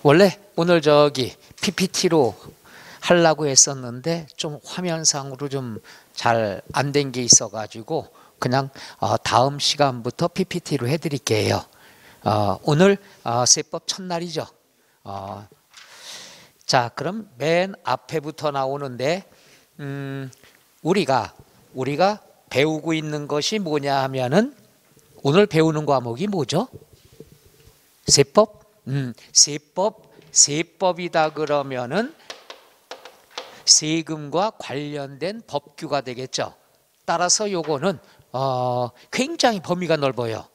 원래 오늘 PPT로 하려고 했었는데 좀 화면상으로 좀 잘 안 된 게 있어가지고 그냥 다음 시간부터 PPT로 해드릴게요. 오늘 세법 첫날이죠. 자, 그럼 맨 앞에부터 나오는데 우리가 배우고 있는 것이 뭐냐 하면은 오늘 배우는 과목이 뭐죠? 세법? 세법이다 그러면은 세금과 관련된 법규가 되겠죠. 따라서 요거는 굉장히 범위가 넓어요.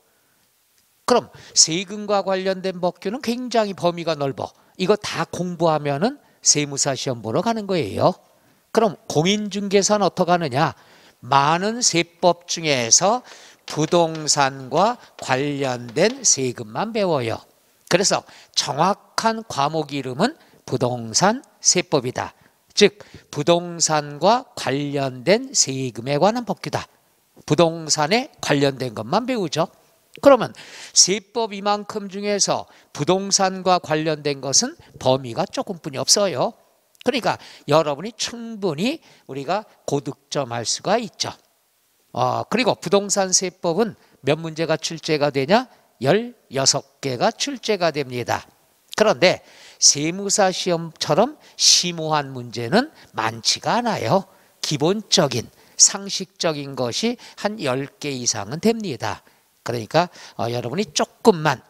그럼 세금과 관련된 법규는 굉장히 범위가 넓어. 이거 다 공부하면은 세무사 시험 보러 가는 거예요. 그럼 공인중개사는 어떻게 하느냐? 많은 세법 중에서 부동산과 관련된 세금만 배워요. 그래서 정확한 과목 이름은 부동산 세법이다. 즉 부동산과 관련된 세금에 관한 법규다. 부동산에 관련된 것만 배우죠. 그러면 세법 이만큼 중에서 부동산과 관련된 것은 범위가 조금뿐이 없어요. 그러니까 여러분이 충분히 우리가 고득점할 수가 있죠. 그리고 부동산 세법은 몇 문제가 출제가 되냐? 16개가 출제가 됩니다. 그런데 세무사 시험처럼 심오한 문제는 많지가 않아요. 기본적인 상식적인 것이 한 10개 이상은 됩니다. 그러니까 여러분이 조금만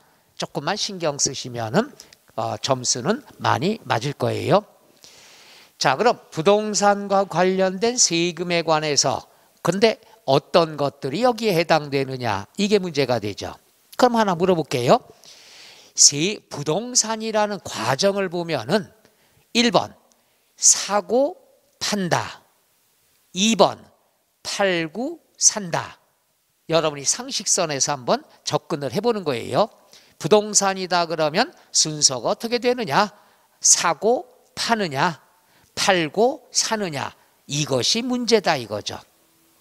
신경 쓰시면은 점수는 많이 맞을 거예요. 자, 그럼 부동산과 관련된 세금에 관해서 근데 어떤 것들이 여기에 해당되느냐, 이게 문제가 되죠. 그럼 하나 물어볼게요. 부동산이라는 과정을 보면은 1번 사고 판다, 2번 팔고 산다. 여러분이 상식선에서 한번 접근을 해보는 거예요. 부동산이다 그러면 순서가 어떻게 되느냐? 사고 파느냐, 팔고 사느냐, 이것이 문제다 이거죠.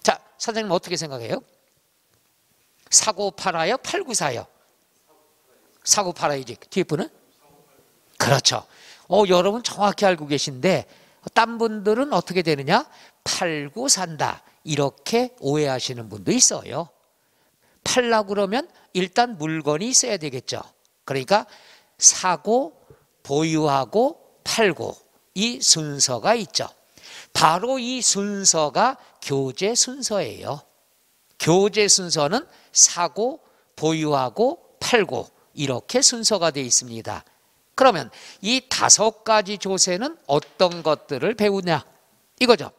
자, 사장님 어떻게 생각해요? 사고 팔아요? 팔고 사요? 사고 팔아야지. 뒤에 분은? 그렇죠. 여러분 정확히 알고 계신데 딴 분들은 어떻게 되느냐? 팔고 산다, 이렇게 오해하시는 분도 있어요. 팔라고 그러면 일단 물건이 있어야 되겠죠. 그러니까 사고, 보유하고, 팔고, 이 순서가 있죠. 바로 이 순서가 교재 순서예요. 교재 순서는 사고, 보유하고, 팔고, 이렇게 순서가 되어 있습니다. 그러면 이 5가지 조세는 어떤 것들을 배우냐 이거죠.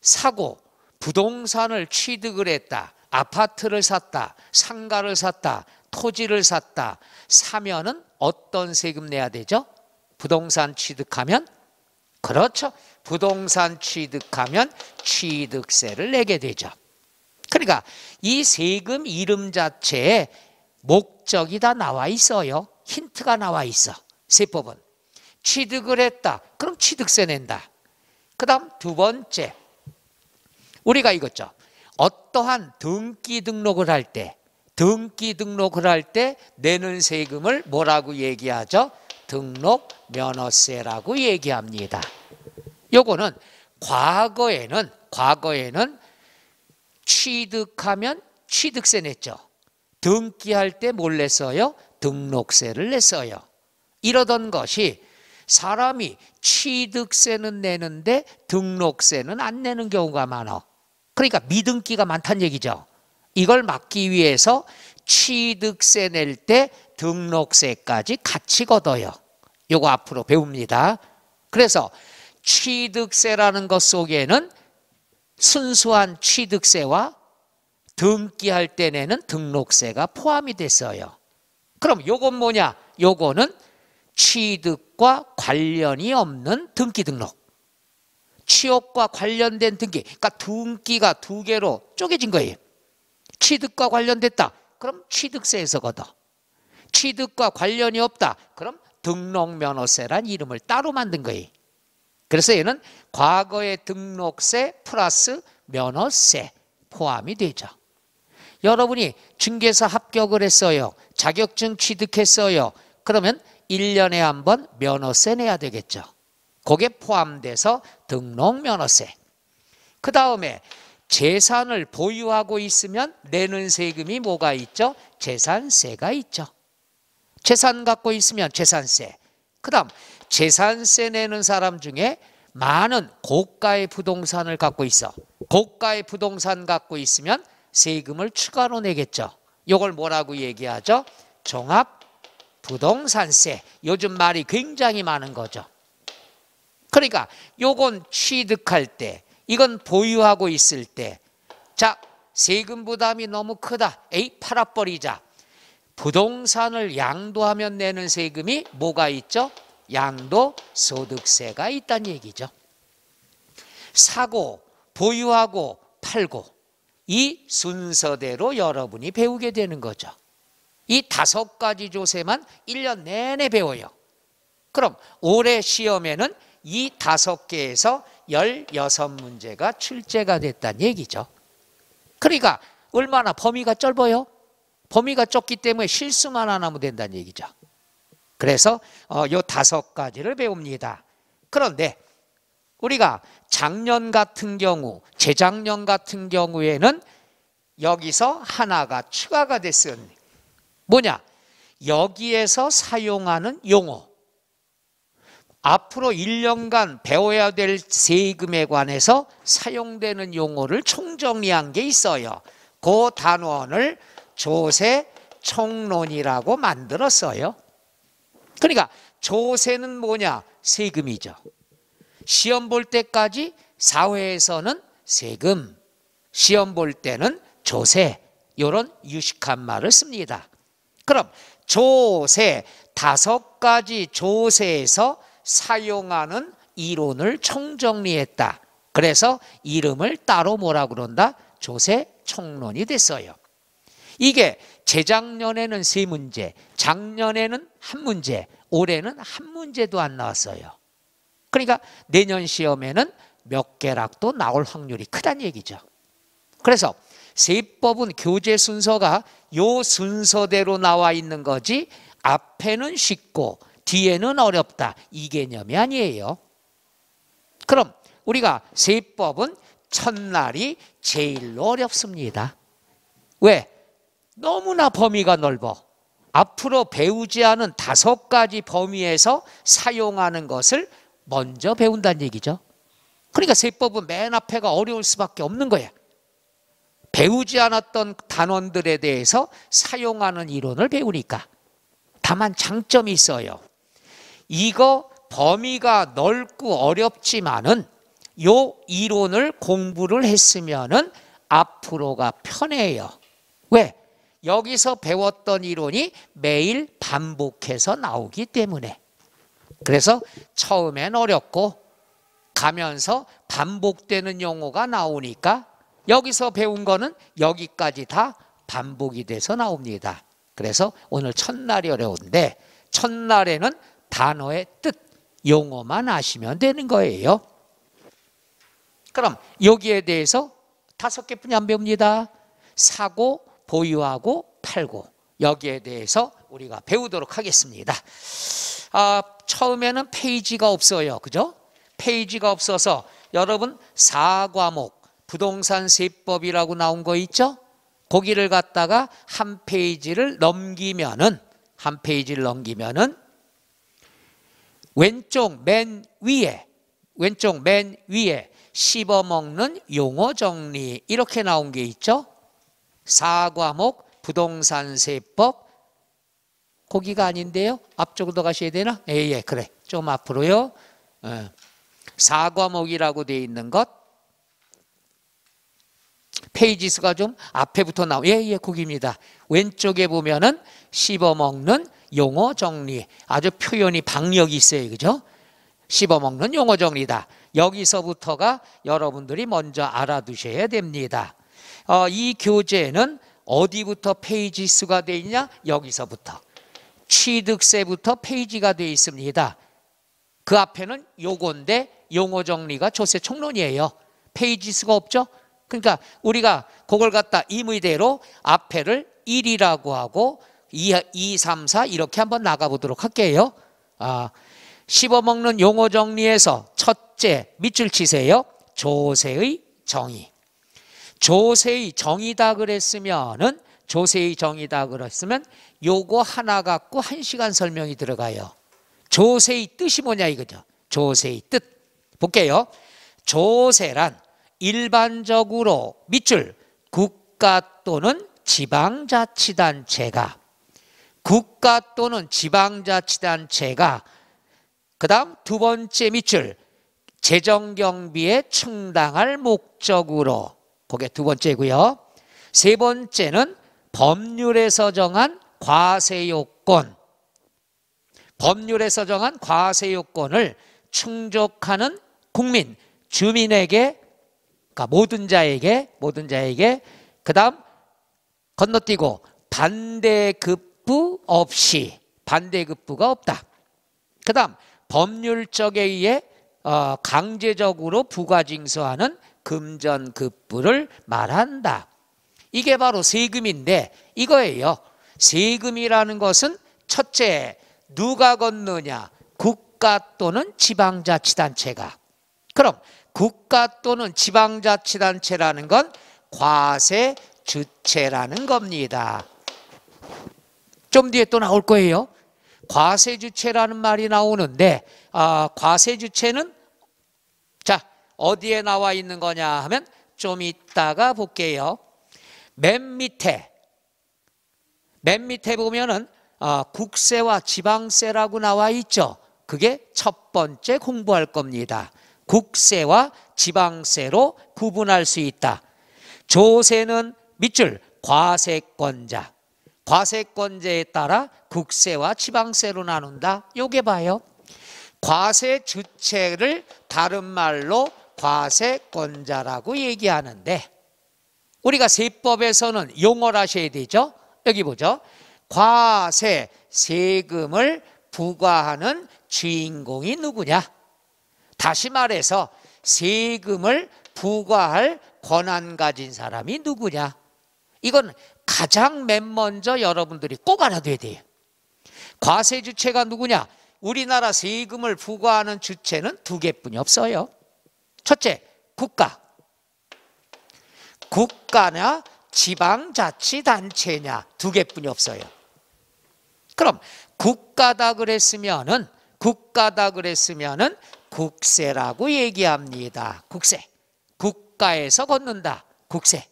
사고, 부동산을 취득을 했다, 아파트를 샀다, 상가를 샀다, 토지를 샀다. 사면은 어떤 세금 내야 되죠? 부동산 취득하면? 그렇죠. 부동산 취득하면 취득세를 내게 되죠. 그러니까 이 세금 이름 자체에 목적이 다 나와 있어요. 힌트가 나와 있어. 세법은 취득을 했다, 그럼 취득세 낸다. 그 다음 두 번째, 우리가 이거죠. 어떠한 등기 등록을 할 때 내는 세금을 뭐라고 얘기하죠? 등록 면허세라고 얘기합니다. 요거는 과거에는 취득하면 취득세 냈죠. 등기할 때 뭘 냈어요? 등록세를 냈어요. 이러던 것이 사람이 취득세는 내는데 등록세는 안 내는 경우가 많아. 그러니까 미등기가 많다는 얘기죠. 이걸 막기 위해서 취득세 낼 때 등록세까지 같이 걷어요. 요거 앞으로 배웁니다. 그래서 취득세라는 것 속에는 순수한 취득세와 등기할 때 내는 등록세가 포함이 됐어요. 그럼 요건 뭐냐? 요거는 취득과 관련이 없는 등기 등록. 취업과 관련된 등기. 그러니까 등기가 2개로 쪼개진 거예요. 취득과 관련됐다, 그럼 취득세에서 걷어. 취득과 관련이 없다, 그럼 등록면허세란 이름을 따로 만든 거예요. 그래서 얘는 과거의 등록세 플러스 면허세 포함이 되죠. 여러분이 중개사 합격을 했어요. 자격증 취득했어요. 그러면 1년에 한 번 면허세 내야 되겠죠. 거기에 포함돼서 등록 면허세. 그 다음에 재산을 보유하고 있으면 내는 세금이 뭐가 있죠? 재산세가 있죠. 재산 갖고 있으면 재산세. 그 다음 재산세 내는 사람 중에 많은 고가의 부동산을 갖고 있어. 고가의 부동산 갖고 있으면 세금을 추가로 내겠죠. 이걸 뭐라고 얘기하죠? 종합부동산세. 요즘 말이 굉장히 많은 거죠. 그러니까 요건 취득할 때, 이건 보유하고 있을 때, 자, 세금 부담이 너무 크다. 에이, 팔아버리자. 부동산을 양도하면 내는 세금이 뭐가 있죠? 양도소득세가 있다는 얘기죠. 사고, 보유하고, 팔고, 이 순서대로 여러분이 배우게 되는 거죠. 이 5가지 조세만 1년 내내 배워요. 그럼 올해 시험에는 이 5개에서 16문제가 출제가 됐다는 얘기죠. 그러니까 얼마나 범위가 짧아요? 범위가 좁기 때문에 실수만 안 하면 된다는 얘기죠. 그래서 요 5가지를 배웁니다. 그런데 우리가 작년 같은 경우, 재작년 같은 경우에는 여기서 하나가 추가가 됐어요. 뭐냐? 여기에서 사용하는 용어. 앞으로 1년간 배워야 될 세금에 관해서 사용되는 용어를 총정리한 게 있어요. 그 단원을 조세총론이라고 만들었어요. 그러니까 조세는 뭐냐? 세금이죠. 시험 볼 때까지 사회에서는 세금, 시험 볼 때는 조세, 이런 유식한 말을 씁니다. 그럼 조세, 5가지 조세에서 사용하는 이론을 총정리했다. 그래서 이름을 따로 뭐라 그런다? 조세총론이 됐어요. 이게 재작년에는 3문제, 작년에는 1문제, 올해는 1문제도 안 나왔어요. 그러니까 내년 시험에는 몇 개락도 나올 확률이 크다는 얘기죠. 그래서 세법은 교재 순서가 요 순서대로 나와 있는 거지 앞에는 쉽고 뒤에는 어렵다, 이 개념이 아니에요. 그럼 우리가 세법은 첫날이 제일로 어렵습니다. 왜? 너무나 범위가 넓어. 앞으로 배우지 않은 5가지 범위에서 사용하는 것을 먼저 배운다는 얘기죠. 그러니까 세법은 맨 앞에가 어려울 수밖에 없는 거야. 배우지 않았던 단원들에 대해서 사용하는 이론을 배우니까. 다만 장점이 있어요. 이거 범위가 넓고 어렵지만은 요 이론을 공부를 했으면은 앞으로가 편해요. 왜? 여기서 배웠던 이론이 매일 반복해서 나오기 때문에. 그래서 처음엔 어렵고 가면서 반복되는 용어가 나오니까 여기서 배운 거는 여기까지 다 반복이 돼서 나옵니다. 그래서 오늘 첫날이 어려운데 첫날에는 단어의 뜻, 용어만 아시면 되는 거예요. 그럼 여기에 대해서 5개뿐이 안 배웁니다. 사고, 보유하고, 팔고, 여기에 대해서 우리가 배우도록 하겠습니다. 처음에는 페이지가 없어요. 그죠? 페이지가 없어서 여러분 4과목 부동산 세법이라고 나온 거 있죠? 거기를 갖다가 한 페이지를 넘기면은 왼쪽 맨 위에 씹어먹는 용어 정리 이렇게 나온 게 있죠? 4과목 부동산세법 거기가 아닌데요? 앞쪽으로 가셔야 되나? 예, 그래. 좀 앞으로요. 4과목이라고 되어 있는 것 페이지 수가 좀 앞에부터 나오. 예, 거기입니다. 왼쪽에 보면은 씹어먹는 용어 정리. 아주 표현이 박력이 있어요. 그죠? 씹어먹는 용어 정리다. 여기서부터가 여러분들이 먼저 알아두셔야 됩니다. 이 교재는 어디부터 페이지 수가 되어 있냐? 여기서부터. 취득세부터 페이지가 되어 있습니다. 그 앞에는 요건데 용어 정리가 조세 총론이에요. 페이지 수가 없죠? 그러니까 우리가 그걸 갖다 임의대로 앞에를 1이라고 하고 2, 3, 4 이렇게 한번 나가보도록 할게요. 씹어먹는 용어 정리에서 첫째 밑줄 치세요. 조세의 정의. 조세의 정의다 그랬으면은 요거 하나 갖고 1시간 설명이 들어가요. 조세의 뜻이 뭐냐 이거죠. 조세의 뜻 볼게요. 조세란 일반적으로 밑줄 국가 또는 지방자치단체가 그 다음 두 번째 밑줄 재정경비에 충당할 목적으로, 그게 두 번째고요. 세 번째는 법률에서 정한 과세요건, 과세요건을 충족하는 국민, 주민에게, 그러니까 모든 자에게, 그 다음 건너뛰고 반대급부 없이, 반대급부가 없다. 그 다음 법률적에 의해 강제적으로 부과징수하는 금전급부를 말한다. 이게 바로 세금인데 이거예요. 세금이라는 것은 첫째, 누가 걷느냐? 국가 또는 지방자치단체가. 그럼 국가 또는 지방자치단체라는 건 과세주체라는 겁니다. 좀 뒤에 또 나올 거예요. 과세주체라는 말이 나오는데 과세주체는 자 어디에 나와 있는 거냐 하면 좀 이따가 볼게요. 맨 밑에 보면은 국세와 지방세라고 나와 있죠. 그게 첫 번째 공부할 겁니다. 국세와 지방세로 구분할 수 있다. 조세는 밑줄 과세권자, 과세권자에 따라 국세와 지방세로 나눈다. 요게 봐요. 과세 주체를 다른 말로 과세권자라고 얘기하는데 우리가 세법에서는 용어를 하셔야 되죠. 여기 보죠. 과세, 세금을 부과하는 주인공이 누구냐? 다시 말해서 세금을 부과할 권한 가진 사람이 누구냐? 이건 가장 맨 먼저 여러분들이 꼭 알아둬야 돼요. 과세 주체가 누구냐? 우리나라 세금을 부과하는 주체는 두 개뿐이 없어요. 첫째, 국가냐 지방자치단체냐 두 개뿐이 없어요. 그럼 국가다 그랬으면은 국세라고 얘기합니다. 국세. 국가에서 걷는다. 국세.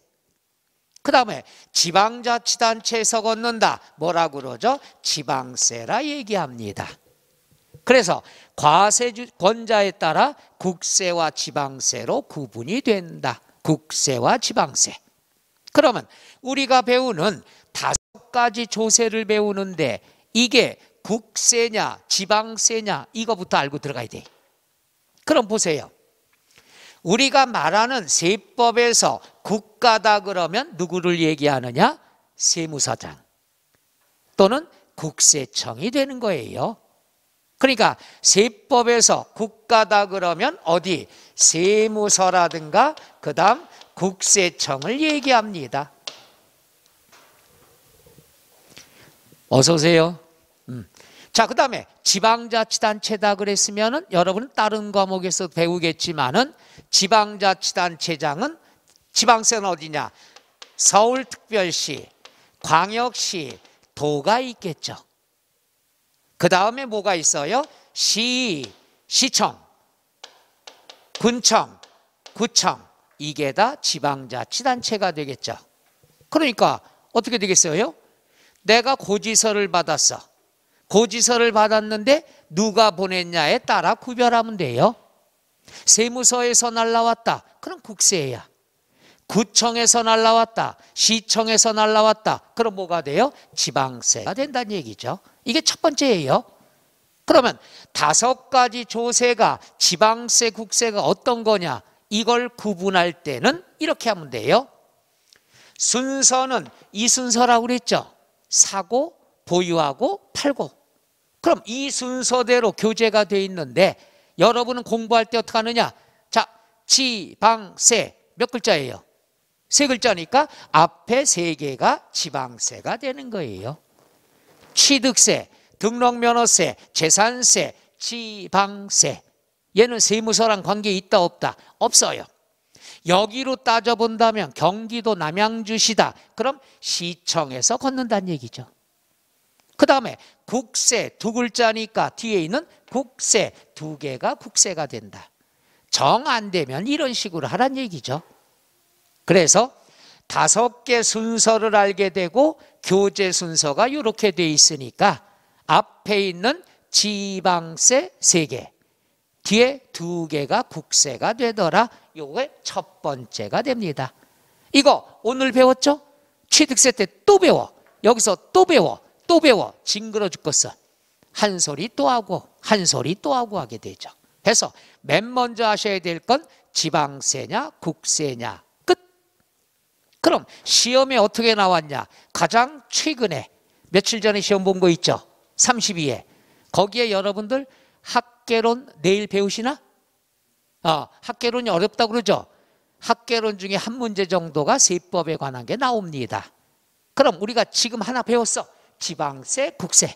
그 다음에 지방자치단체에서 걷는다. 뭐라고 그러죠? 지방세라 얘기합니다. 그래서 과세권자에 따라 국세와 지방세로 구분이 된다. 국세와 지방세. 그러면 우리가 배우는 5가지 조세를 배우는데 이게 국세냐 지방세냐 이거부터 알고 들어가야 돼. 그럼 보세요. 우리가 말하는 세법에서 국가다 그러면 누구를 얘기하느냐? 세무서장 또는 국세청이 되는 거예요. 그러니까 세법에서 국가다 그러면 어디? 세무서라든가 그 다음 국세청을 얘기합니다. 어서 오세요. 자, 그 다음에 지방자치단체다 그랬으면은 여러분은 다른 과목에서 배우겠지만은 지방자치단체장은 지방세는 어디냐? 서울특별시, 광역시, 도가 있겠죠. 그 다음에 뭐가 있어요? 시청, 군청, 구청. 이게 다 지방자치단체가 되겠죠. 그러니까 어떻게 되겠어요? 내가 고지서를 받았어. 고지서를 받았는데 누가 보냈냐에 따라 구별하면 돼요. 세무서에서 날라왔다. 그럼 국세야. 구청에서 날라왔다. 시청에서 날라왔다. 그럼 뭐가 돼요? 지방세가 된다는 얘기죠. 이게 첫 번째예요. 그러면 5가지 조세가 지방세, 국세가 어떤 거냐? 이걸 구분할 때는 이렇게 하면 돼요. 순서는 이 순서라고 그랬죠. 사고, 보유하고, 팔고. 그럼 이 순서대로 교재가 되어 있는데 여러분은 공부할 때 어떻게 하느냐? 자, 지방세 몇 글자예요? 3글자니까 앞에 3개가 지방세가 되는 거예요. 취득세, 등록면허세, 재산세, 지방세. 얘는 세무서랑 관계 있다 없다? 없어요. 여기로 따져본다면 경기도 남양주시다. 그럼 시청에서 걷는다는 얘기죠. 그 다음에 국세, 두 글자니까 뒤에 있는 국세, 두 개가 국세가 된다. 정 안 되면 이런 식으로 하란 얘기죠. 그래서 5개 순서를 알게 되고 교재 순서가 이렇게 돼 있으니까 앞에 있는 지방세 3개, 뒤에 2개가 국세가 되더라. 요게 첫 번째가 됩니다. 이거 오늘 배웠죠? 취득세 때 또 배워. 여기서 또 배워. 또 배워. 징그러 죽겠어. 한 소리 또 하고 한 소리 또 하고 하게 되죠. 그래서 맨 먼저 하셔야 될 건 지방세냐 국세냐 끝. 그럼 시험에 어떻게 나왔냐? 가장 최근에 며칠 전에 시험 본 거 있죠? 32회. 거기에 여러분들 학개론 내일 배우시나? 학개론이 어렵다고 그러죠? 학개론 중에 한 문제 정도가 세법에 관한 게 나옵니다. 그럼 우리가 지금 하나 배웠어. 지방세, 국세.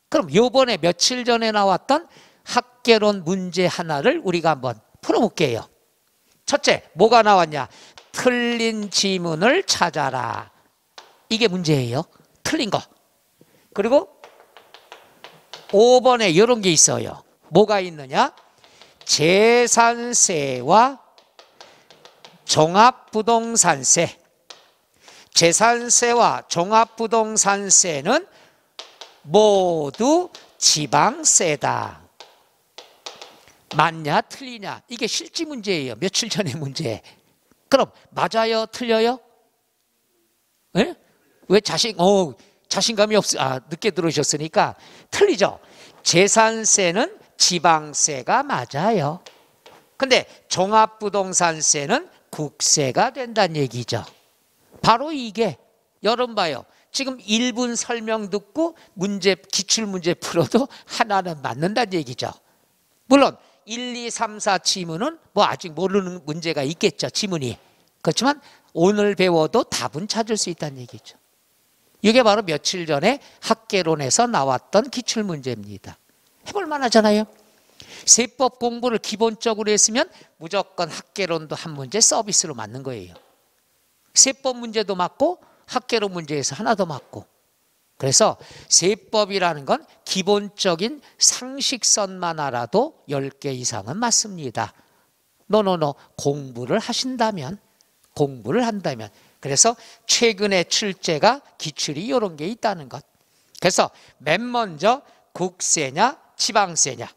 그럼 요번에 며칠 전에 나왔던 학개론 문제 하나를 우리가 한번 풀어볼게요. 첫째, 뭐가 나왔냐? 틀린 지문을 찾아라. 이게 문제예요. 틀린 거. 그리고 5번에 이런 게 있어요. 뭐가 있느냐? 재산세와 종합부동산세. 재산세와 종합부동산세는 모두 지방세다. 맞냐 틀리냐? 이게 실지 문제예요. 며칠 전의 문제. 그럼 맞아요 틀려요? 네? 왜 자신감이 늦게 들어오셨으니까 틀리죠. 재산세는 지방세가 맞아요. 근데 종합부동산세는 국세가 된다는 얘기죠. 바로 이게 여러분 봐요. 지금 1분 설명 듣고 기출문제 풀어도 하나는 맞는다는 얘기죠. 물론 1, 2, 3, 4 지문은 뭐 아직 모르는 문제가 있겠죠. 지문이. 그렇지만 오늘 배워도 답은 찾을 수 있다는 얘기죠. 이게 바로 며칠 전에 학개론에서 나왔던 기출문제입니다. 해볼 만하잖아요. 세법 공부를 기본적으로 했으면 무조건 학개론도 한 문제 서비스로 맞는 거예요. 세법 문제도 맞고 학개론 문제에서 하나 더 맞고. 그래서 세법이라는 건 기본적인 상식선만 알아도 10개 이상은 맞습니다. 공부를 한다면. 그래서 최근에 출제가 기출이 이런 게 있다는 것. 그래서 맨 먼저 국세냐 지방세냐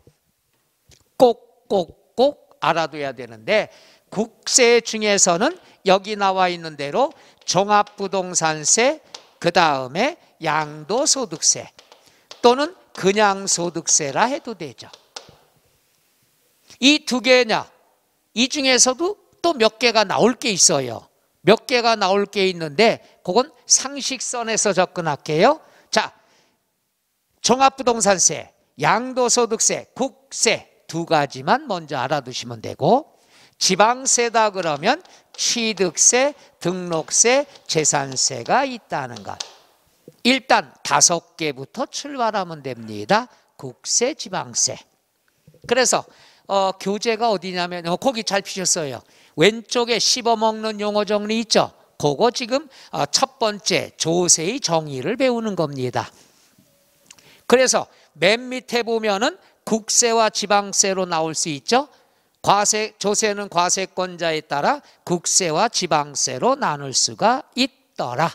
꼭 알아둬야 되는데, 국세 중에서는 여기 나와 있는 대로 종합부동산세, 그 다음에 양도소득세 또는 그냥소득세라 해도 되죠. 이 2개냐? 이 중에서도 또 몇 개가 나올 게 있어요. 몇 개가 나올 게 있는데 그건 상식선에서 접근할게요. 자, 종합부동산세, 양도소득세, 국세 2가지만 먼저 알아두시면 되고, 지방세다 그러면 취득세, 등록세, 재산세가 있다는 것. 일단 5개부터 출발하면 됩니다. 국세, 지방세. 그래서 교재가 어디냐면 거기 잘 피셨어요. 왼쪽에 씹어먹는 용어 정리 있죠? 그거 지금 첫 번째 조세의 정의를 배우는 겁니다. 그래서 맨 밑에 보면은 국세와 지방세로 나올 수 있죠? 조세는 과세권자에 따라 국세와 지방세로 나눌 수가 있더라.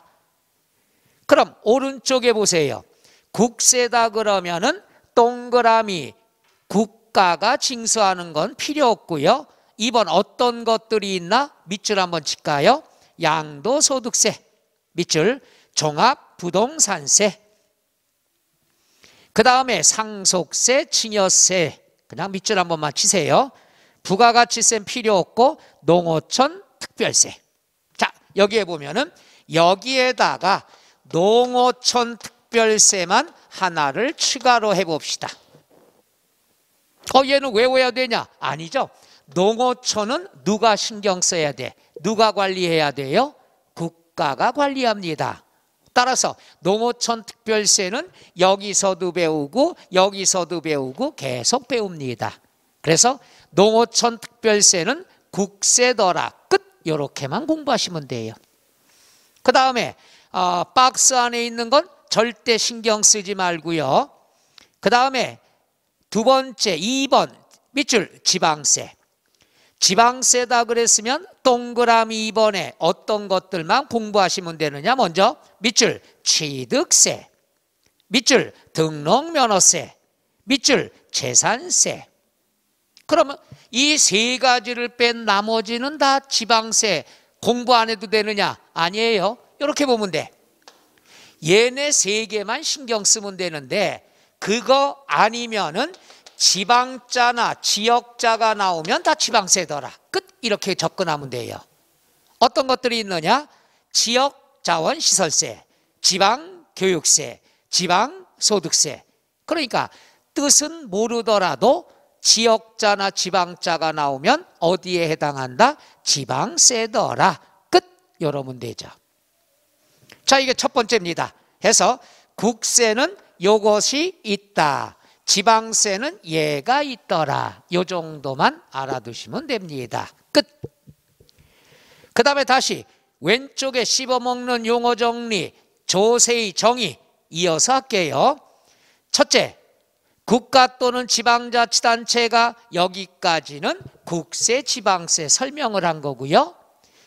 그럼 오른쪽에 보세요. 국세다 그러면은 동그라미 국가가 징수하는 건 필요 없고요. 2번 어떤 것들이 있나? 밑줄 한번 칠까요? 양도소득세, 밑줄 종합부동산세, 그 다음에 상속세, 증여세, 그냥 밑줄 한 번만 치세요. 부가가치세는 필요 없고 농어촌 특별세. 자, 여기에 보면은 여기에다가 농어촌 특별세만 하나를 추가로 해봅시다. 얘는 외워야 되냐? 아니죠. 농어촌은 누가 신경 써야 돼? 누가 관리해야 돼요? 국가가 관리합니다. 따라서 농어촌 특별세는 여기서도 배우고 여기서도 배우고 계속 배웁니다. 그래서 농어촌 특별세는 국세더라 끝. 이렇게만 공부하시면 돼요. 그 다음에 박스 안에 있는 건 절대 신경 쓰지 말고요. 그 다음에 두 번째 2번 밑줄 지방세. 지방세다 그랬으면 동그라미 2번에 어떤 것들만 공부하시면 되느냐. 먼저 밑줄 취득세, 밑줄 등록면허세, 밑줄 재산세. 그러면 이 세 가지를 뺀 나머지는 다 지방세 공부 안 해도 되느냐? 아니에요. 이렇게 보면 돼. 얘네 세 개만 신경 쓰면 되는데 그거 아니면은 지방자나 지역자가 나오면 다 지방세더라 끝. 이렇게 접근하면 돼요. 어떤 것들이 있느냐? 지역자원시설세, 지방교육세, 지방소득세. 그러니까 뜻은 모르더라도 지역자나 지방자가 나오면 어디에 해당한다? 지방세더라 끝. 이러면 되죠. 자, 이게 첫 번째입니다. 해서 국세는 요것이 있다, 지방세는 얘가 있더라. 요 정도만 알아두시면 됩니다. 끝. 그 다음에 다시 왼쪽에 씹어먹는 용어 정리, 조세의 정의 이어서 할게요. 첫째, 국가 또는 지방자치단체가 여기까지는 국세, 지방세 설명을 한 거고요.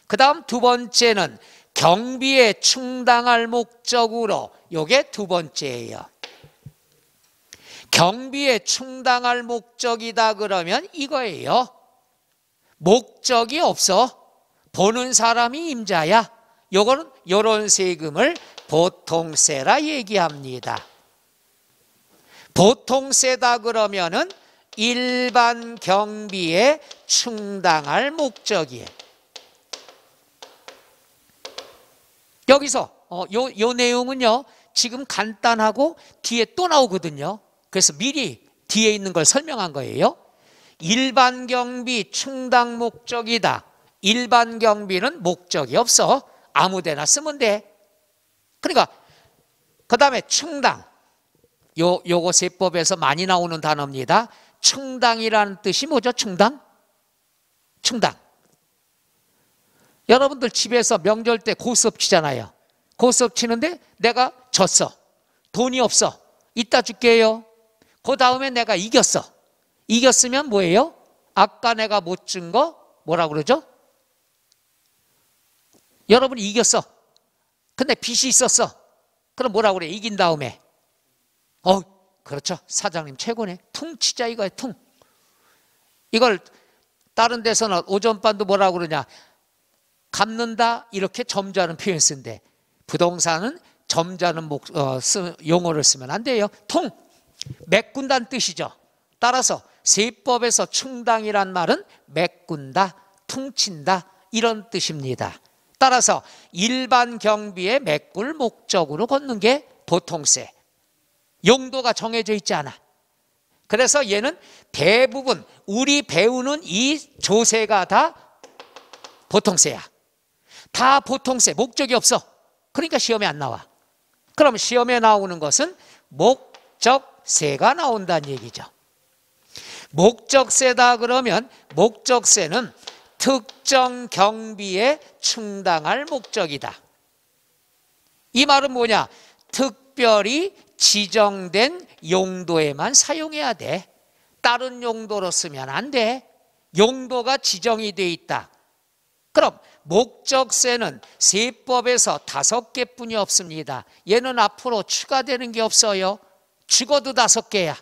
그 다음 두 번째는 경비에 충당할 목적으로, 요게 두 번째예요. 경비에 충당할 목적이다 그러면 이거예요. 목적이 없어. 보는 사람이 임자야. 요거는 요런 세금을 보통세라 얘기합니다. 보통세다 그러면은 일반 경비에 충당할 목적이에요. 여기서 요 내용은요 지금 간단하고 뒤에 또 나오거든요. 그래서 미리 뒤에 있는 걸 설명한 거예요. 일반 경비 충당 목적이다. 일반 경비는 목적이 없어. 아무데나 쓰면 돼. 그러니까 그 다음에 충당, 요거 세법에서 많이 나오는 단어입니다. 충당이라는 뜻이 뭐죠? 충당? 여러분들 집에서 명절 때 고스톱 치잖아요. 고스톱 치는데 내가 졌어. 돈이 없어. 이따 줄게요. 그 다음에 내가 이겼어. 이겼으면 뭐예요? 아까 내가 못 준 거 뭐라 그러죠? 여러분이 이겼어. 근데 빚이 있었어. 그럼 뭐라 그래? 이긴 다음에 그렇죠. 사장님 최고네. 퉁 치자 이거야. 퉁. 이걸 다른 데서는 오전반도 뭐라 그러냐? 갚는다 이렇게 점잖은 표현 쓴대. 부동산은 점잖은 용어를 쓰면 안 돼요. 퉁. 메꾼다는 뜻이죠. 따라서 세법에서 충당이란 말은 메꾼다, 퉁친다 이런 뜻입니다. 따라서 일반 경비에 메꿀 목적으로 걷는 게 보통세. 용도가 정해져 있지 않아. 그래서 얘는 대부분 우리 배우는 이 조세가 다 보통세야. 다 보통세, 목적이 없어. 그러니까 시험에 안 나와. 그럼 시험에 나오는 것은 목적세가 나온다는 얘기죠. 목적세다 그러면 목적세는 특정 경비에 충당할 목적이다. 이 말은 뭐냐? 특별히 지정된 용도에만 사용해야 돼. 다른 용도로 쓰면 안 돼. 용도가 지정이 돼 있다. 그럼 목적세는 세법에서 5개뿐이 없습니다. 얘는 앞으로 추가되는 게 없어요. 죽어도 5개야.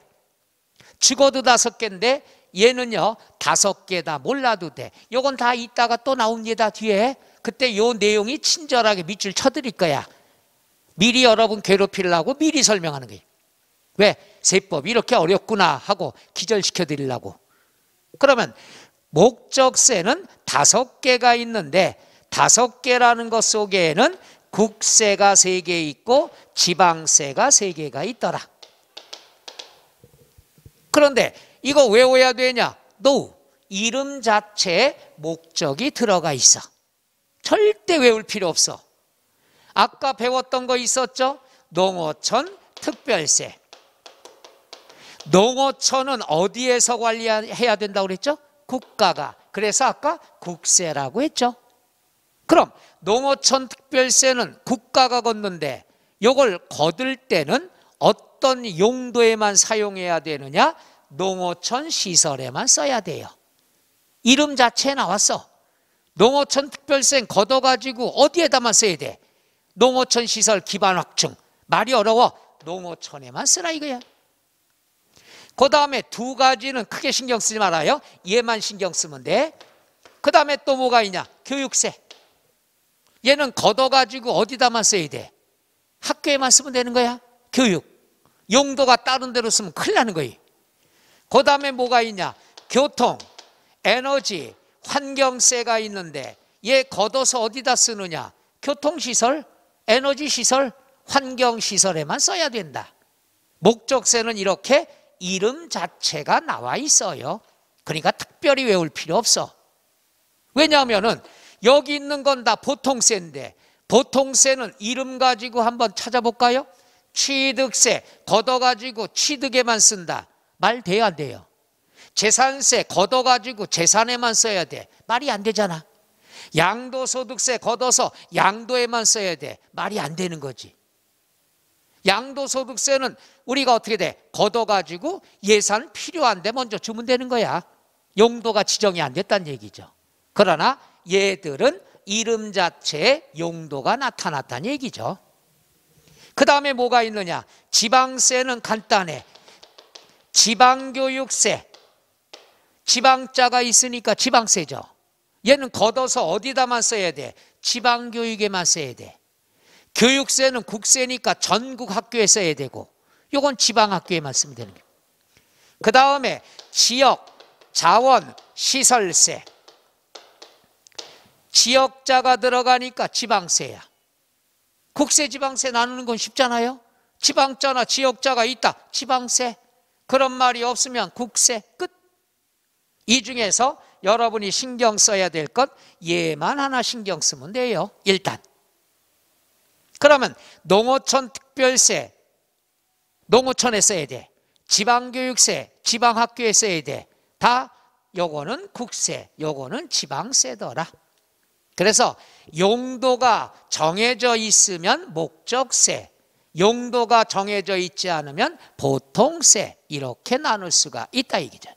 죽어도 5개인데 얘는요 5개다. 몰라도 돼. 요건 다 이따가 또 나옵니다. 뒤에. 그때 요 내용이 친절하게 밑줄 쳐드릴 거야. 미리 여러분 괴롭히려고 미리 설명하는 거예요. 왜? 세법이 이렇게 어렵구나 하고 기절시켜 드리려고. 그러면 목적세는 5개가 있는데 5개라는 것 속에는 국세가 3개 있고 지방세가 3개가 있더라. 그런데 이거 외워야 되냐? No. 이름 자체에 목적이 들어가 있어. 절대 외울 필요 없어. 아까 배웠던 거 있었죠? 농어촌 특별세. 농어촌은 어디에서 관리해야 된다고 그랬죠? 국가가. 그래서 아까 국세라고 했죠. 그럼 농어촌 특별세는 국가가 걷는데 이걸 거둘 때는 어떤 용도에만 사용해야 되느냐? 농어촌 시설에만 써야 돼요. 이름 자체에 나왔어. 농어촌 특별세는 걷어가지고 어디에다만 써야 돼? 농어촌 시설 기반 확충. 말이 어려워. 농어촌에만 쓰라 이거야. 그 다음에 두 가지는 크게 신경 쓰지 말아요. 얘만 신경 쓰면 돼. 그 다음에 또 뭐가 있냐? 교육세. 얘는 걷어가지고 어디다만 써야 돼? 학교에만 쓰면 되는 거야. 교육. 용도가 다른 데로 쓰면 큰일 나는 거예요. 그 다음에 뭐가 있냐? 교통, 에너지, 환경세가 있는데 얘 걷어서 어디다 쓰느냐? 교통시설, 에너지시설, 환경시설에만 써야 된다. 목적세는 이렇게 이름 자체가 나와 있어요. 그러니까 특별히 외울 필요 없어. 왜냐하면은 여기 있는 건 다 보통세인데 보통세는 이름 가지고 한번 찾아볼까요? 취득세 걷어가지고 취득에만 쓴다. 말 돼야 안 돼요? 재산세 걷어가지고 재산에만 써야 돼. 말이 안 되잖아. 양도소득세 걷어서 양도에만 써야 돼. 말이 안 되는 거지. 양도소득세는 우리가 어떻게 돼? 걷어가지고 예산 필요한데 먼저 주면 되는 거야. 용도가 지정이 안 됐다는 얘기죠. 그러나 얘들은 이름 자체에 용도가 나타났다는 얘기죠. 그 다음에 뭐가 있느냐? 지방세는 간단해. 지방교육세. 지방자가 있으니까 지방세죠. 얘는 걷어서 어디다만 써야 돼? 지방교육에만 써야 돼. 교육세는 국세니까 전국 학교에 써야 되고 이건 지방학교에만 쓰면 되는 거예요. 그 다음에 지역, 자원, 시설세. 지역자가 들어가니까 지방세야. 국세, 지방세 나누는 건 쉽잖아요. 지방자나 지역자가 있다. 지방세. 그런 말이 없으면 국세. 끝. 이 중에서 여러분이 신경 써야 될 것 얘만 하나 신경 쓰면 돼요. 일단. 그러면 농어촌 특별세, 농어촌에 써야 돼. 지방교육세, 지방학교에 써야 돼. 다 요거는 국세, 요거는 지방세더라. 그래서 용도가 정해져 있으면 목적세, 용도가 정해져 있지 않으면 보통세 이렇게 나눌 수가 있다 얘기죠.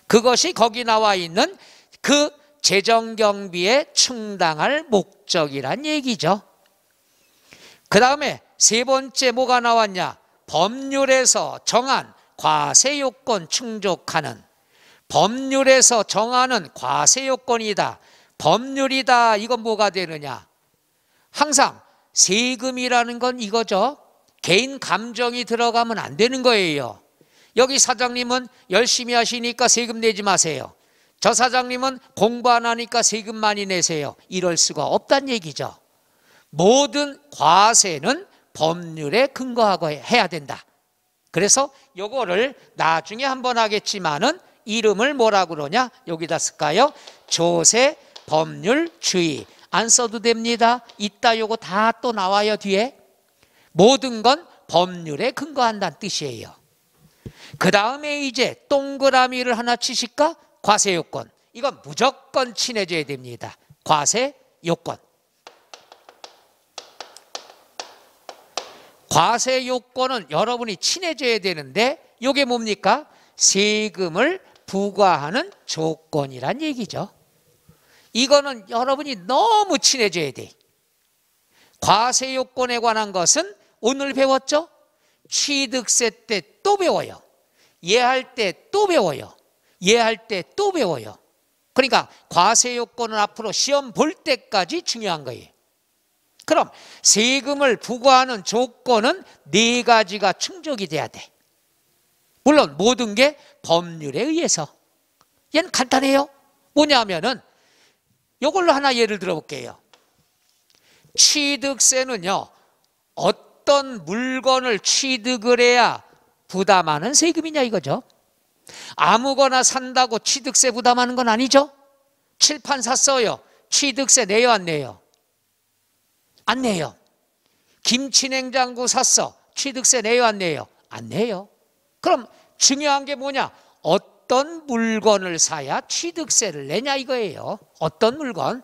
그것이 거기 나와 있는 그 재정경비에 충당할 목적이란 얘기죠. 그 다음에 세 번째 뭐가 나왔냐? 법률에서 정한 과세 요건 충족하는. 법률에서 정하는 과세 요건이다. 법률이다. 이건 뭐가 되느냐? 항상 세금이라는 건 이거죠. 개인 감정이 들어가면 안 되는 거예요. 여기 사장님은 열심히 하시니까 세금 내지 마세요. 저 사장님은 공부 안 하니까 세금 많이 내세요. 이럴 수가 없다는 얘기죠. 모든 과세는 법률에 근거하고 해야 된다. 그래서 요거를 나중에 한번 하겠지만은 이름을 뭐라고 그러냐? 여기다 쓸까요? 조세 법률 주의. 안 써도 됩니다. 이따 요거 다 또 나와요 뒤에. 모든 건 법률에 근거한다는 뜻이에요. 그 다음에 이제 동그라미를 하나 치실까? 과세 요건. 이건 무조건 친해져야 됩니다. 과세 요건. 과세 요건은 여러분이 친해져야 되는데 이게 뭡니까? 세금을 부과하는 조건이란 얘기죠. 이거는 여러분이 너무 친해져야 돼. 과세 요건에 관한 것은 오늘 배웠죠? 취득세 때 또 배워요. 예할 때 또 배워요. 예할 때 또 배워요. 그러니까 과세 요건은 앞으로 시험 볼 때까지 중요한 거예요. 그럼 세금을 부과하는 조건은 네 가지가 충족이 돼야 돼. 물론 모든 게 법률에 의해서. 얘는 간단해요. 뭐냐면은 이걸로 하나 예를 들어볼게요. 취득세는요, 어떤 물건을 취득을 해야 부담하는 세금이냐 이거죠. 아무거나 산다고 취득세 부담하는 건 아니죠. 칠판 샀어요. 취득세 내요 안 내요? 안 내요. 김치 냉장고 샀어. 취득세 내요 안 내요? 안 내요. 그럼 중요한 게 뭐냐? 어떤 물건을 사야 취득세를 내냐 이거예요. 어떤 물건?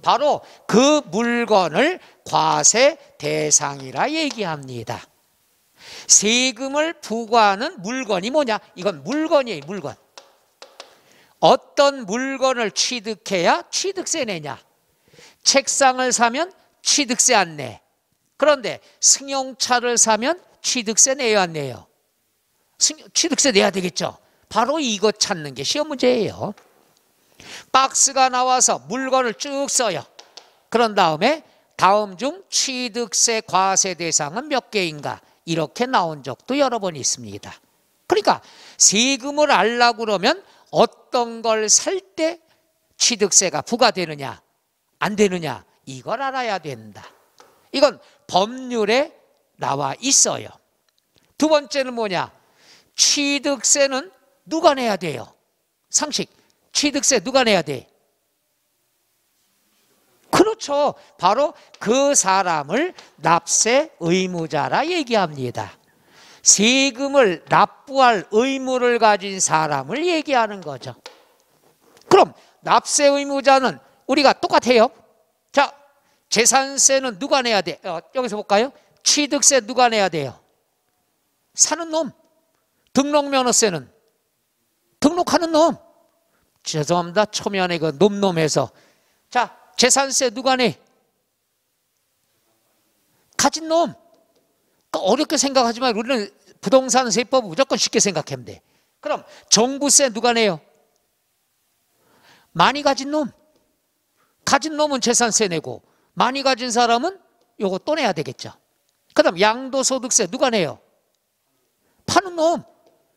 바로 그 물건을 과세 대상이라 얘기합니다. 세금을 부과하는 물건이 뭐냐? 이건 물건이에요. 물건. 어떤 물건을 취득해야 취득세 내냐? 책상을 사면 취득세 안 내. 그런데 승용차를 사면 취득세 내요 안 내요? 취득세 내야 되겠죠. 바로 이거 찾는 게 시험 문제예요. 박스가 나와서 물건을 쭉 써요. 그런 다음에 다음 중 취득세 과세 대상은 몇 개인가? 이렇게 나온 적도 여러 번 있습니다. 그러니까 세금을 알려고 그러면 어떤 걸 살 때 취득세가 부과되느냐 안 되느냐 이걸 알아야 된다. 이건 법률에 나와 있어요. 두 번째는 뭐냐? 취득세는 누가 내야 돼요? 상식. 취득세 누가 내야 돼? 그렇죠. 바로 그 사람을 납세 의무자라 얘기합니다. 세금을 납부할 의무를 가진 사람을 얘기하는 거죠. 그럼 납세 의무자는 우리가 똑같아요. 자, 재산세는 누가 내야 돼? 여기서 볼까요? 취득세 누가 내야 돼요? 사는 놈. 등록면허세는 등록하는 놈. 죄송합니다. 초면에 그 놈놈해서. 자, 재산세 누가 내? 가진 놈. 그러니까 어렵게 생각하지 말고 우리는 부동산 세법을 무조건 쉽게 생각하면 돼. 그럼 종부세 누가 내요? 많이 가진 놈. 가진 놈은 재산세 내고 많이 가진 사람은 요거 또 내야 되겠죠. 그 다음 양도소득세 누가 내요? 파는 놈.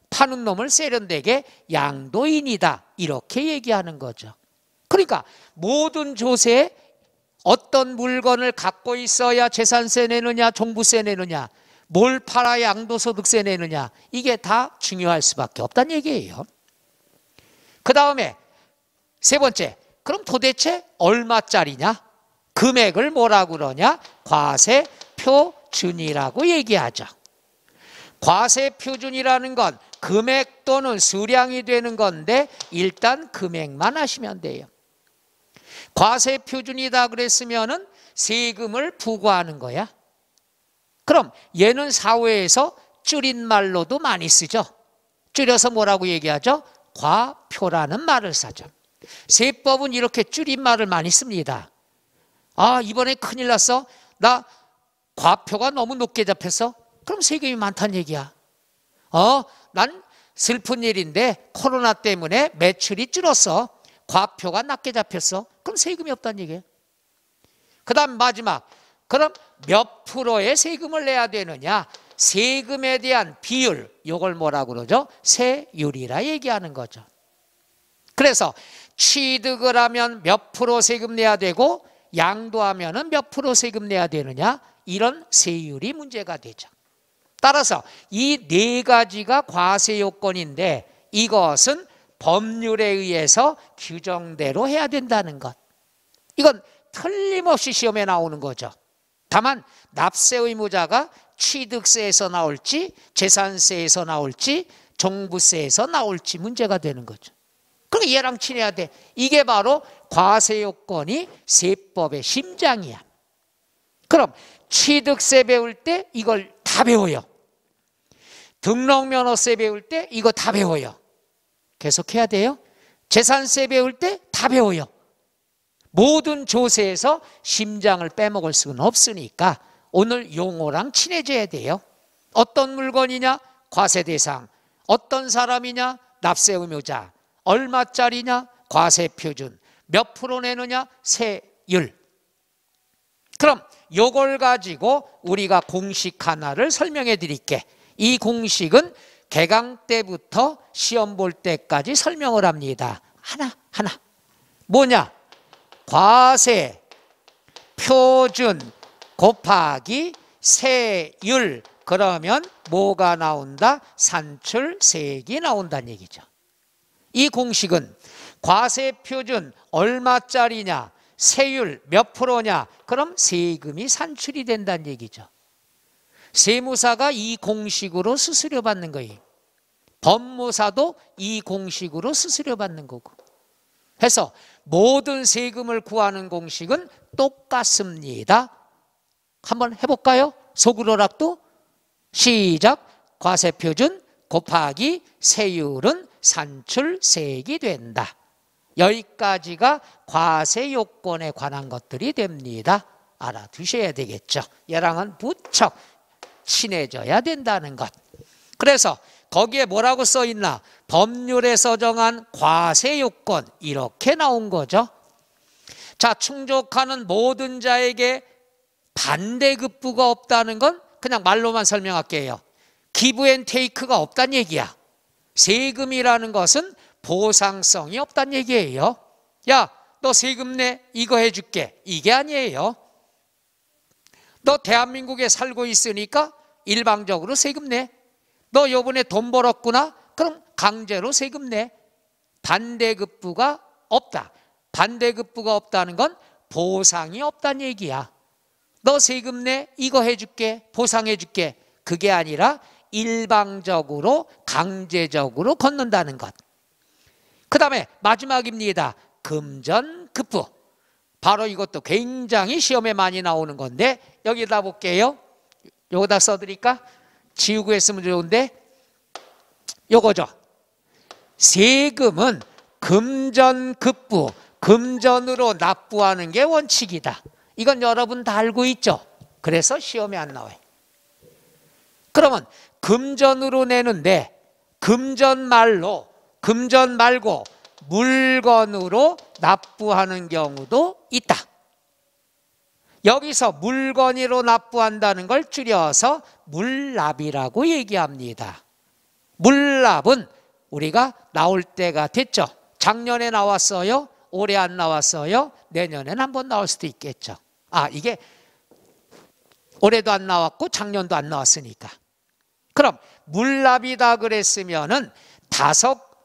파는 놈을 세련되게 양도인이다 이렇게 얘기하는 거죠. 그러니까 모든 조세에 어떤 물건을 갖고 있어야 재산세 내느냐 종부세 내느냐 뭘 팔아야 양도소득세 내느냐 이게 다 중요할 수밖에 없다는 얘기예요. 그 다음에 세 번째, 그럼 도대체 얼마짜리냐? 금액을 뭐라고 그러냐? 과세표준이라고 얘기하죠. 과세표준이라는 건 금액 또는 수량이 되는 건데 일단 금액만 하시면 돼요. 과세표준이다 그랬으면은 세금을 부과하는 거야. 그럼 얘는 사회에서 줄임말로도 많이 쓰죠. 줄여서 뭐라고 얘기하죠? 과표라는 말을 사죠. 세법은 이렇게 줄임말을 많이 씁니다. 아, 이번에 큰일 났어. 나 과표가 너무 높게 잡혔어. 그럼 세금이 많다는 얘기야. 난 슬픈 일인데 코로나 때문에 매출이 줄었어. 과표가 낮게 잡혔어. 그럼 세금이 없다는 얘기예요. 그 다음 마지막. 그럼 몇 프로의 세금을 내야 되느냐? 세금에 대한 비율. 이걸 뭐라고 그러죠? 세율이라 얘기하는 거죠. 그래서 취득을 하면 몇 프로 세금 내야 되고 양도하면 몇 프로 세금 내야 되느냐? 이런 세율이 문제가 되죠. 따라서 이 네 가지가 과세 요건인데 이것은 법률에 의해서 규정대로 해야 된다는 것. 이건 틀림없이 시험에 나오는 거죠. 다만 납세 의무자가 취득세에서 나올지 재산세에서 나올지 종부세에서 나올지 문제가 되는 거죠. 그러니까 얘랑 친해야 돼. 이게 바로 과세 요건이 세법의 심장이야. 그럼 취득세 배울 때 이걸 다 배워요. 등록면허세 배울 때 이거 다 배워요. 계속해야 돼요. 재산세 배울 때 다 배워요. 모든 조세에서 심장을 빼먹을 수는 없으니까 오늘 용어랑 친해져야 돼요. 어떤 물건이냐? 과세 대상. 어떤 사람이냐? 납세 의무자. 얼마짜리냐? 과세 표준. 몇 프로 내느냐? 세율. 그럼 요걸 가지고 우리가 공식 하나를 설명해 드릴게. 이 공식은 개강 때부터 시험 볼 때까지 설명을 합니다. 하나. 뭐냐? 과세 표준 곱하기 세율. 그러면 뭐가 나온다? 산출세액이 나온다는 얘기죠. 이 공식은 과세 표준 얼마짜리냐? 세율 몇 프로냐? 그럼 세금이 산출이 된다는 얘기죠. 세무사가 이 공식으로 수수료 받는 거예요. 법무사도 이 공식으로 수수료 받는 거고. 해서 모든 세금을 구하는 공식은 똑같습니다. 한번 해볼까요? 속으로락도 시작. 과세표준 곱하기 세율은 산출세액이 된다. 여기까지가 과세 요건에 관한 것들이 됩니다. 알아두셔야 되겠죠. 얘랑은 무척 친해져야 된다는 것. 그래서 거기에 뭐라고 써 있나? 법률에서 정한 과세 요건, 이렇게 나온 거죠. 자, 충족하는 모든 자에게 반대급부가 없다는 건 그냥 말로만 설명할게요. 기브앤테이크가 없다는 얘기야. 세금이라는 것은 보상성이 없다는 얘기예요. 야, 너 세금 내, 이거 해줄게, 이게 아니에요. 너 대한민국에 살고 있으니까 일방적으로 세금 내. 너 요번에 돈 벌었구나? 그럼 강제로 세금 내. 반대급부가 없다. 반대급부가 없다는 건 보상이 없다는 얘기야. 너 세금 내, 이거 해줄게, 보상해줄게. 그게 아니라 일방적으로 강제적으로 걷는다는 것. 그 다음에 마지막입니다. 금전급부. 바로 이것도 굉장히 시험에 많이 나오는 건데 여기다 볼게요. 요거다 써드릴까? 지우고 했으면 좋은데 요거죠. 세금은 금전급부, 금전으로 납부하는 게 원칙이다. 이건 여러분 다 알고 있죠? 그래서 시험에 안 나와요. 그러면 금전으로 내는데 금전 말고 물건으로 납부하는 경우도 있다. 여기서 물건으로 납부한다는 걸 줄여서 물납이라고 얘기합니다. 물납은 우리가 나올 때가 됐죠. 작년에 나왔어요? 올해 안 나왔어요? 내년엔 한번 나올 수도 있겠죠. 이게 올해도 안 나왔고 작년도 안 나왔으니까. 그럼 물납이다 그랬으면은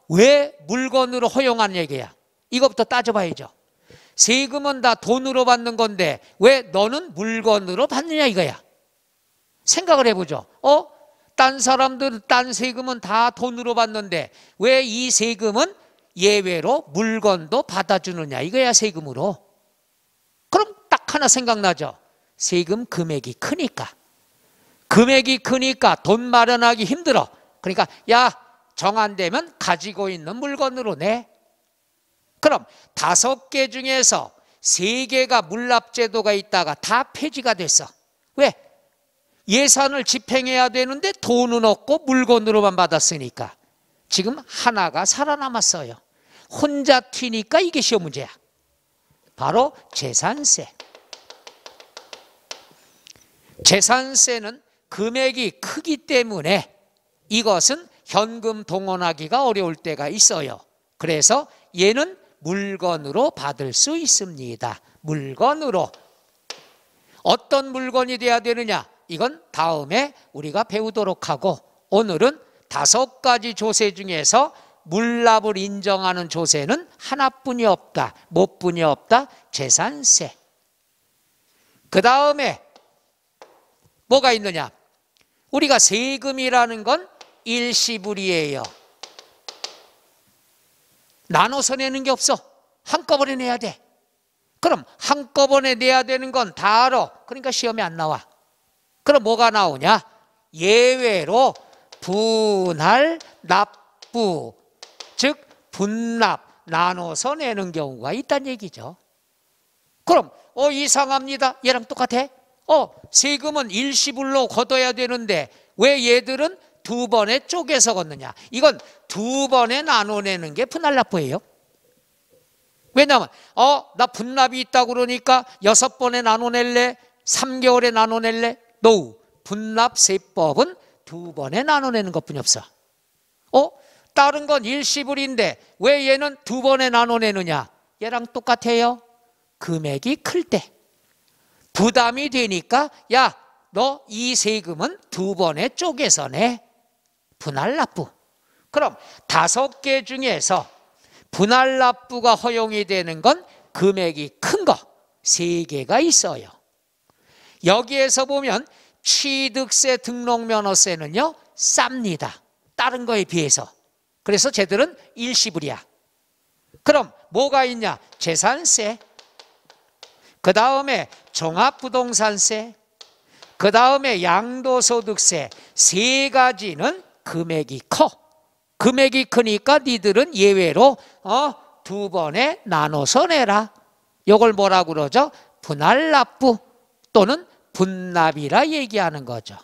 왜 물건으로 허용하는 얘기야? 이것부터 따져봐야죠. 세금은 다 돈으로 받는 건데 왜 너는 물건으로 받느냐 이거야. 생각을 해보죠. 딴 사람들 딴 세금은 다 돈으로 받는데 왜 이 세금은 예외로 물건도 받아주느냐 이거야. 세금으로. 그럼 딱 하나 생각나죠. 세금 금액이 크니까. 금액이 크니까 돈 마련하기 힘들어. 그러니까 야, 정 안 되면 가지고 있는 물건으로 내. 그럼 5개 중에서 3개가 물납제도가 있다가 다 폐지가 됐어. 왜? 예산을 집행해야 되는데 돈은 없고 물건으로만 받았으니까. 지금 하나가 살아남았어요. 혼자 튀니까 이게 시험 문제야. 바로 재산세. 재산세는 금액이 크기 때문에 이것은 현금 동원하기가 어려울 때가 있어요. 그래서 얘는 물건으로 받을 수 있습니다. 물건으로. 어떤 물건이 돼야 되느냐? 이건 다음에 우리가 배우도록 하고 오늘은 5가지 조세 중에서 물납을 인정하는 조세는 하나뿐이 없다. 뭐뿐이 없다? 재산세. 그 다음에 뭐가 있느냐? 우리가 세금이라는 건 일시불이에요. 나눠서 내는 게 없어. 한꺼번에 내야 돼. 그럼 한꺼번에 내야 되는 건 다 알아. 그러니까 시험에 안 나와. 그럼 뭐가 나오냐? 예외로 분할 납부, 즉 분납, 나눠서 내는 경우가 있다는 얘기죠. 그럼 이상합니다. 얘랑 똑같아? 세금은 일시불로 걷어야 되는데 왜 얘들은 2번에 쪼개서 걷느냐? 이건 2번에 나눠내는 게 분할납부예요. 왜냐하면 나 분납이 있다고 그러니까 6번에 나눠낼래? 3개월에 나눠낼래? No. 분납세법은 2번에 나눠내는 것뿐이 없어. 다른 건 일시불인데 왜 얘는 2번에 나눠내느냐? 얘랑 똑같아요. 금액이 클 때 부담이 되니까 야, 너 이 세금은 2번에 쪼개서 내. 분할납부. 그럼 5개 중에서 분할납부가 허용이 되는 건 금액이 큰 거 3개가 있어요. 여기에서 보면 취득세 등록면허세는요 쌉니다. 다른 거에 비해서. 그래서 쟤들은 일시불이야. 그럼 뭐가 있냐? 재산세, 그 다음에 종합부동산세, 그 다음에 양도소득세. 세 가지는 금액이 커. 금액이 크니까 니들은 예외로 두 번에 나눠서 내라. 이걸 뭐라고 그러죠? 분할납부 또는 분납이라 얘기하는 거죠.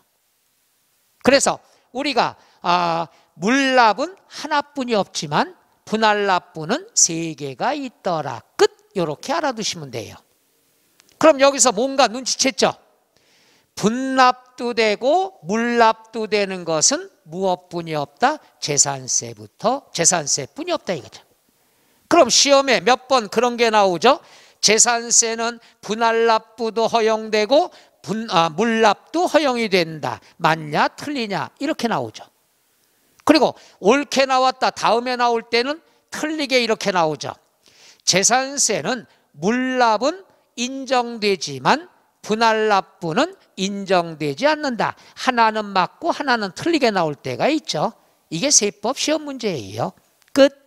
그래서 우리가 물납은 하나뿐이 없지만 분할납부는 세 개가 있더라. 끝. 이렇게 알아두시면 돼요. 그럼 여기서 뭔가 눈치챘죠? 분납도 되고 물납도 되는 것은 무엇뿐이 없다? 재산세뿐이 없다 이거죠. 그럼 시험에 몇 번 그런 게 나오죠? 재산세는 분할납부도 허용되고 물납도 허용이 된다. 맞냐 틀리냐 이렇게 나오죠. 그리고 옳게 나왔다 다음에 나올 때는 틀리게 이렇게 나오죠. 재산세는 물납은 인정되지만 분할납부는 인정되지 않는다. 하나는 맞고 하나는 틀리게 나올 때가 있죠. 이게 세법 시험 문제예요. 끝.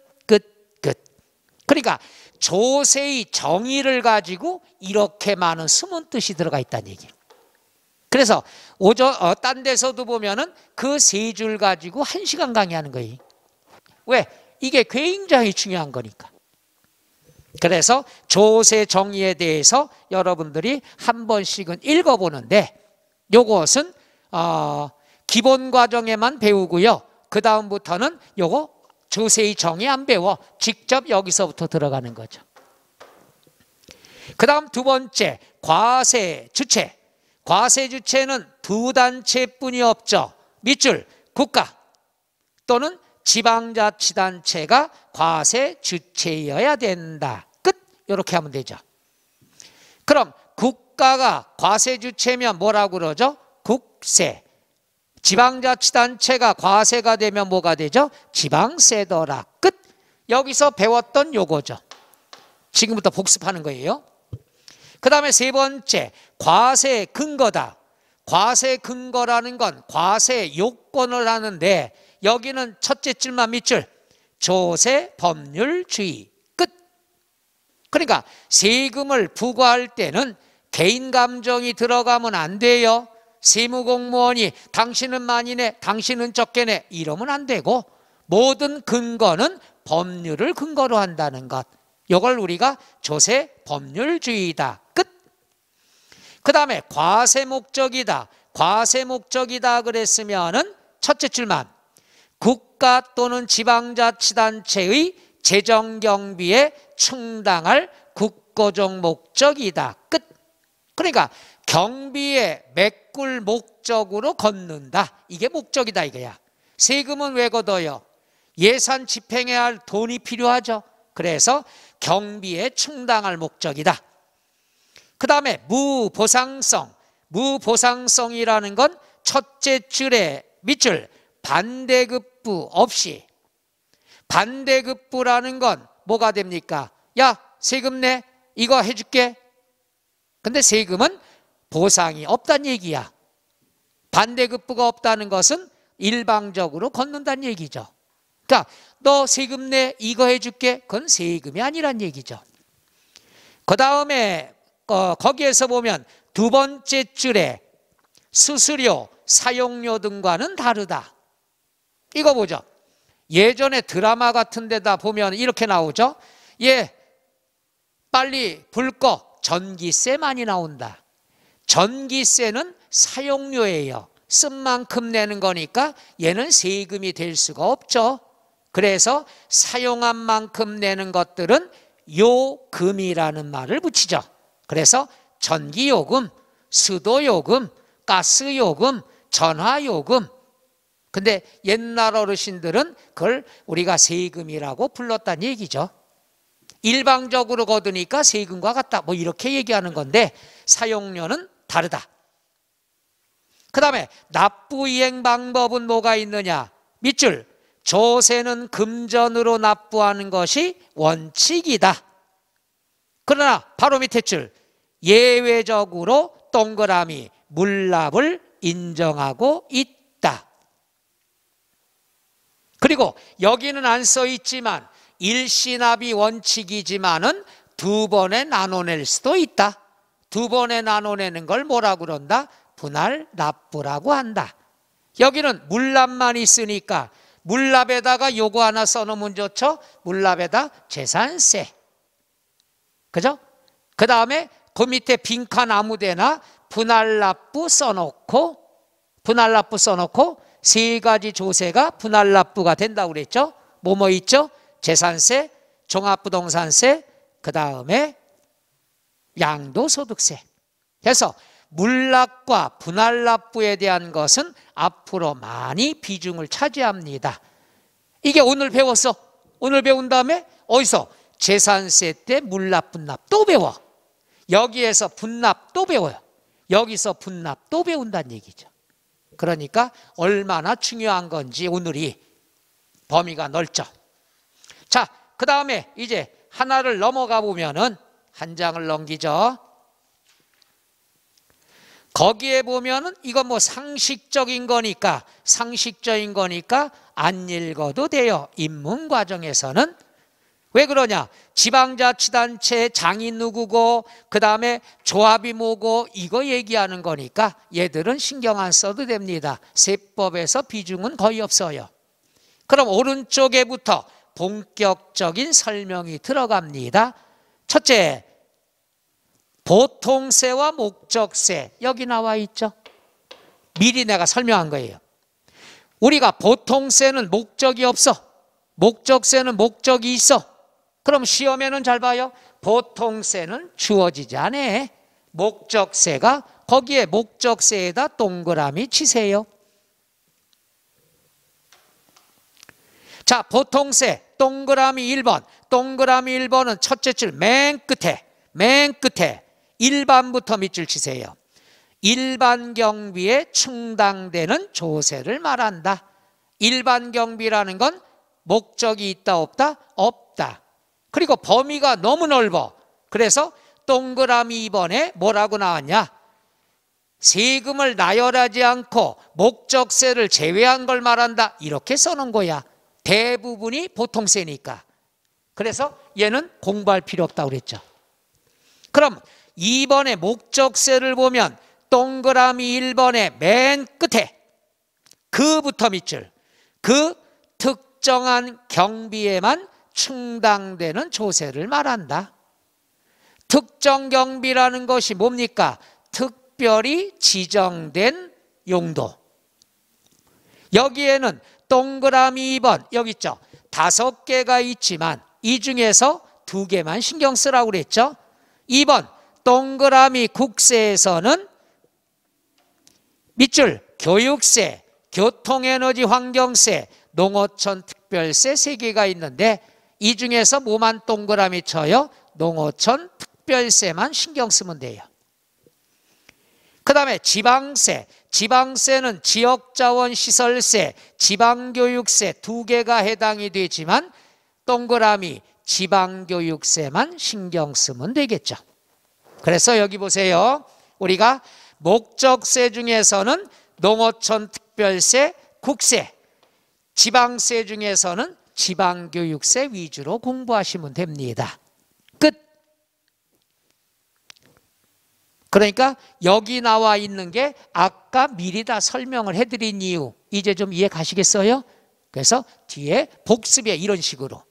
그러니까 조세의 정의를 가지고 이렇게 많은 숨은 뜻이 들어가 있다는 얘기예요. 그래서 딴 데서도 보면은 그 세 줄 가지고 1시간 강의하는 거예요. 왜? 이게 굉장히 중요한 거니까. 그래서 조세 정의에 대해서 여러분들이 한 번씩은 읽어보는데 요것은 기본 과정에만 배우고요. 그 다음부터는 요거 조세의 정의 안 배워. 직접 여기서부터 들어가는 거죠. 그 다음 두 번째, 과세주체. 과세주체는 두 단체뿐이 없죠. 밑줄, 국가 또는 지방자치단체가 과세주체여야 된다. 끝. 이렇게 하면 되죠. 그럼 국가가 과세주체면 뭐라고 그러죠? 국세. 지방자치단체가 과세가 되면 뭐가 되죠? 지방세더라. 끝. 여기서 배웠던 요거죠. 지금부터 복습하는 거예요. 그 다음에 세 번째, 과세 근거다. 과세 근거라는 건 과세 요건을 하는데 여기는 첫째 줄만 밑줄, 조세 법률주의. 끝. 그러니까 세금을 부과할 때는 개인 감정이 들어가면 안 돼요. 세무공무원이 당신은 많이 내, 당신은 적게 내 이러면 안 되고 모든 근거는 법률을 근거로 한다는 것. 이걸 우리가 조세 법률주의다. 끝. 그 다음에 과세 목적이다. 과세 목적이다 그랬으면은 첫째 줄만 국가 또는 지방자치단체의 재정경비에 충당할 국고적 목적이다. 끝. 그러니까 경비에 메꿀 목적으로 걷는다. 이게 목적이다 이거야. 세금은 왜 걷어요? 예산 집행해야 할 돈이 필요하죠. 그래서 경비에 충당할 목적이다. 그 다음에 무보상성. 무보상성이라는 건 첫째 줄에 밑줄 반대급부 없이. 반대급부라는 건 뭐가 됩니까? 야 세금 내, 이거 해줄게. 근데 세금은 보상이 없다는 얘기야. 반대급부가 없다는 것은 일방적으로 걷는다는 얘기죠. 그러니까 너 세금 내, 이거 해줄게. 그건 세금이 아니란 얘기죠. 그 다음에 거기에서 보면 두 번째 줄에 수수료, 사용료 등과는 다르다. 이거 보죠. 예전에 드라마 같은 데다 보면 이렇게 나오죠. 예, 빨리 불 꺼. 전기세 많이 나온다. 전기세는 사용료예요. 쓴 만큼 내는 거니까 얘는 세금이 될 수가 없죠. 그래서 사용한 만큼 내는 것들은 요금이라는 말을 붙이죠. 그래서 전기요금, 수도요금, 가스요금, 전화요금. 근데 옛날 어르신들은 그걸 우리가 세금이라고 불렀다는 얘기죠. 일방적으로 거두니까 세금과 같다. 뭐 이렇게 얘기하는 건데 사용료는 다르다. 그 다음에 납부 이행 방법은 뭐가 있느냐? 밑줄, 조세는 금전으로 납부하는 것이 원칙이다. 그러나 바로 밑에 줄, 예외적으로 동그라미 물납을 인정하고 있다. 그리고 여기는 안 써 있지만 일시납이 원칙이지만은 두 번에 나눠낼 수도 있다. 두 번에 나눠내는 걸 뭐라고 그런다? 분할 납부라고 한다. 여기는 물납만 있으니까 물납에다가 요거 하나 써놓으면 좋죠. 물납에다 재산세. 그죠? 그 다음에 그 밑에 빈칸 아무데나 분할납부 써놓고 세 가지 조세가 분할납부가 된다고 그랬죠. 뭐뭐 있죠? 재산세, 종합부동산세, 그 다음에 양도소득세. 그래서 물납과 분할납부에 대한 것은 앞으로 많이 비중을 차지합니다. 이게 오늘 배웠어. 오늘 배운 다음에 어디서? 재산세 때 물납, 분납 또 배워. 여기에서 분납 또 배워요. 여기서 분납 또 배운다는 얘기죠. 그러니까 얼마나 중요한 건지 오늘이 범위가 넓죠. 자, 그 다음에 이제 하나를 넘어가 보면은 한 장을 넘기죠. 거기에 보면은 이건 뭐 상식적인 거니까 안 읽어도 돼요. 입문 과정에서는. 왜 그러냐? 지방자치단체 장이 누구고 그 다음에 조합이 뭐고 이거 얘기하는 거니까 얘들은 신경 안 써도 됩니다. 세법에서 비중은 거의 없어요. 그럼 오른쪽에부터 본격적인 설명이 들어갑니다. 첫째, 보통세와 목적세. 여기 나와 있죠. 미리 내가 설명한 거예요. 우리가 보통세는 목적이 없어. 목적세는 목적이 있어. 그럼 시험에는 잘 봐요. 보통세는 주어지지 않아. 목적세가 거기에 목적세에다 동그라미 치세요. 자, 보통세 동그라미 1번. 동그라미 1번은 첫째 줄 맨 끝에 1반부터 밑줄 치세요. 일반 경비에 충당되는 조세를 말한다. 일반 경비라는 건 목적이 있다 없다? 없다. 그리고 범위가 너무 넓어. 그래서 동그라미 2번에 뭐라고 나왔냐? 세금을 나열하지 않고 목적세를 제외한 걸 말한다. 이렇게 써놓은 거야. 대부분이 보통세니까. 그래서 얘는 공부할 필요 없다고 그랬죠. 그럼 2번의 목적세를 보면 동그라미 1번의 맨 끝에 그부터 밑줄, 그 특정한 경비에만 충당되는 조세를 말한다. 특정 경비라는 것이 뭡니까? 특별히 지정된 용도. 여기에는 동그라미 2번 여기 있죠. 5개가 있지만 이 중에서 2개만 신경 쓰라고 그랬죠. 2번 동그라미 국세에서는 밑줄 교육세, 교통에너지 환경세, 농어촌 특별세 3개가 있는데 이 중에서 뭐만 동그라미 쳐요? 농어촌 특별세만 신경 쓰면 돼요. 그 다음에 지방세. 지방세는 지역자원시설세, 지방교육세 2개가 해당이 되지만 동그라미 지방교육세만 신경 쓰면 되겠죠. 그래서 여기 보세요. 우리가 목적세 중에서는 농어촌 특별세, 국세, 지방세 중에서는 지방교육세 위주로 공부하시면 됩니다. 끝. 그러니까 여기 나와 있는 게 아까 미리 다 설명을 해드린 이유 이제 좀 이해 가시겠어요? 그래서 뒤에 복습이에요. 이런 식으로.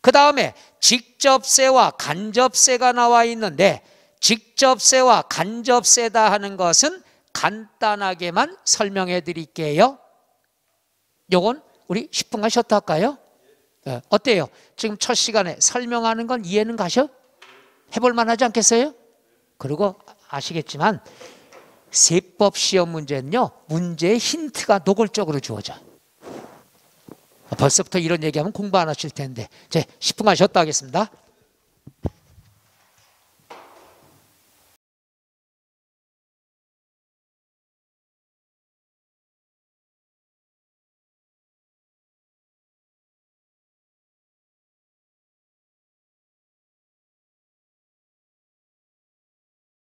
그 다음에 직접세와 간접세가 나와 있는데 직접세와 간접세다 하는 것은 간단하게만 설명해 드릴게요. 요건 우리 10분간 쉬었다 할까요? 네. 어때요? 지금 첫 시간에 설명하는 건 이해는 가셔? 해볼 만하지 않겠어요? 그리고 아시겠지만 세법 시험 문제는요, 문제의 힌트가 노골적으로 주어져. 벌써부터 이런 얘기하면 공부 안 하실 텐데. 이제 10분간 쉬었다 하겠습니다.